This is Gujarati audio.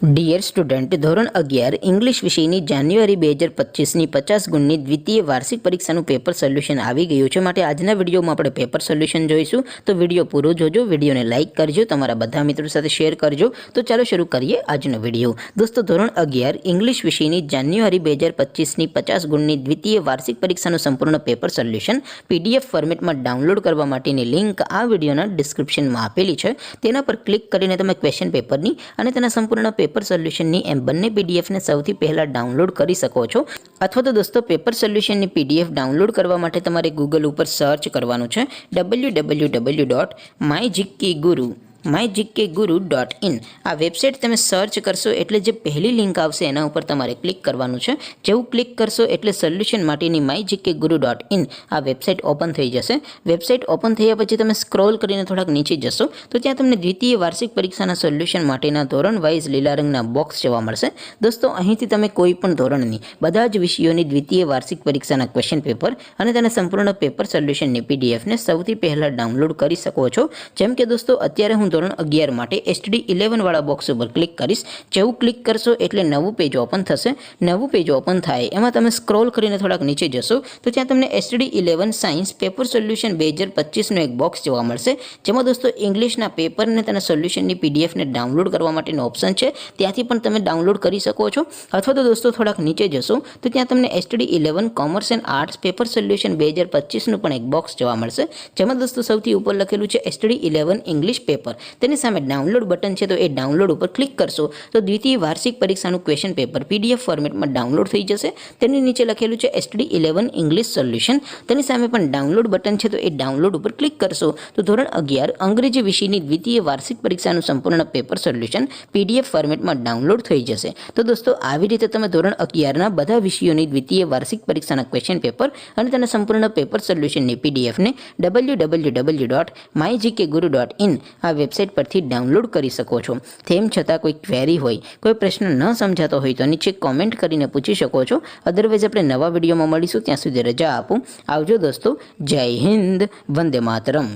ડિયર સ્ટુડન્ટ, ધોરણ 11 ઇંગ્લિશ વિષયની જાન્યુઆરી 2025ની 50 ગુણની દ્વિતીય વાર્ષિક પરીક્ષાનું પેપર સોલ્યુશન આવી ગયું છે. માટે આજના વિડીયોમાં આપણે પેપર સોલ્યુશન જોઈશું. તો વિડીયો પૂરો જોજો, વિડીયોને લાઇક કરજો, તમારા બધા મિત્રો સાથે શેર કરજો. તો ચાલો શરૂ કરીએ આજનો વિડીયો. દોસ્તો, ધોરણ 11 ઇંગ્લિશ વિષયની જાન્યુઆરી 2025ની 50 ગુણની દ્વિતીય વાર્ષિક પરીક્ષાનું સંપૂર્ણ પેપર સોલ્યુશન PDF ફોર્મેટમાં ડાઉનલોડ કરવા માટેની લિંક આ વિડીયોના ડિસ્ક્રિપ્શનમાં આપેલી છે. તેના પર ક્લિક કરીને તમે ક્વેશ્ચન પેપરની અને તેના સંપૂર્ણ પેપર સોલ્યુશનની એમ બંને PDFને સૌથી પહેલાં ડાઉનલોડ કરી શકો છો. અથવા તો દોસ્તો, પેપર સોલ્યુશનની PDF ડાઉનલોડ કરવા માટે તમારે ગૂગલ ઉપર સર્ચ કરવાનું છે www.mygkguru.in. આ વેબસાઇટ તમે સર્ચ કરશો એટલે જે પહેલી લિંક આવશે એના ઉપર તમારે ક્લિક કરવાનું છે. જેવું ક્લિક કરશો એટલે સોલ્યુશન માટેની mygkguru.in આ વેબસાઇટ ઓપન થઈ જશે. વેબસાઇટ ઓપન થયા પછી તમે સ્ક્રોલ કરીને થોડાક નીચે જશો તો ત્યાં તમને દ્વિતીય વાર્ષિક પરીક્ષાના સોલ્યુશન માટેના ધોરણ વાઇઝ લીલા રંગના બોક્સ જોવા મળશે. દોસ્તો, અહીંથી તમે કોઈ પણ ધોરણની બધા જ વિષયોની દ્વિતીય વાર્ષિક પરીક્ષાના ક્વેશ્ચન પેપર અને તેના સંપૂર્ણ પેપર સોલ્યુશનની PDFને સૌથી પહેલાં ડાઉનલોડ કરી શકો છો. જેમ કે દોસ્તો, અત્યારે હું ધોરણ 11 માટે STD11 વાળા બોક્સ ઉપર ક્લિક કરીશ. જેવું ક્લિક કરશો એટલે નવું પેજ ઓપન થશે. નવું પેજ ઓપન થાય એમાં તમે સ્ક્રોલ કરીને થોડાક નીચે જશો તો ત્યાં તમને STD11 સાયન્સ પેપર સોલ્યુશન 2025નું એક બોક્સ જોવા મળશે. જેમાં દોસ્તો ઇંગ્લિશના પેપરને તેના સોલ્યુશનની PDFને ડાઉનલોડ કરવા માટેનો ઓપ્શન છે. ત્યાંથી પણ તમે ડાઉનલોડ કરી શકો છો. અથવા તો દોસ્તો થોડાક નીચે જશો તો ત્યાં તમને STD11 commerce and arts paper solution 2025નું પણ એક બોક્સ જોવા મળશે. જેમાં દોસ્તો સૌથી ઉપર લખેલું છે STD11 ઇંગ્લિશ પેપર. તેની સામે ડાઉનલોડ બટન છે, તો એ ડાઉનલોડ ઉપર ક્લિક કરશો તો દ્વિતીય વાર્ષિક પરીક્ષાનું ક્વેશ્ચન પેપર PDF ફોર્મેટમાં ડાઉનલોડ થઈ જશે. તેની નીચે લખેલું છે STD11 ઇંગ્લિશ સોલ્યુશન. તેની સામે પણ ડાઉનલોડ બટન છે, તો એ ડાઉનલોડ ઉપર ક્લિક કરશો તો ધોરણ 11 અંગ્રેજી વિષયની દ્વિતીય વાર્ષિક પરીક્ષાનું સંપૂર્ણ પેપર સોલ્યુશન PDF ફોર્મેટમાં ડાઉનલોડ થઈ જશે. તો દોસ્તો, આવી રીતે તમે ધોરણ 11ના બધા વિષયોની દ્વિતીય વાર્ષિક પરીક્ષાના ક્વેશ્ચન પેપર અને તેના સંપૂર્ણ પેપર સોલ્યુશનની PDFને www.mygkguru.in આ વેબસાઇટ પરથી ડાઉનલોડ કરી શકો છો. તેમ છતાં કોઈ ક્વેરી હોય, કોઈ પ્રશ્ન ન સમજાતો હોય તો નીચે કોમેન્ટ કરીને પૂછી શકો છો. અદરવાઇઝ આપણે નવા વિડીયોમાં મળીશું. ત્યાં સુધી રજા આપો. આવજો દોસ્તો. જય હિન્દ. વંદે માતરમ.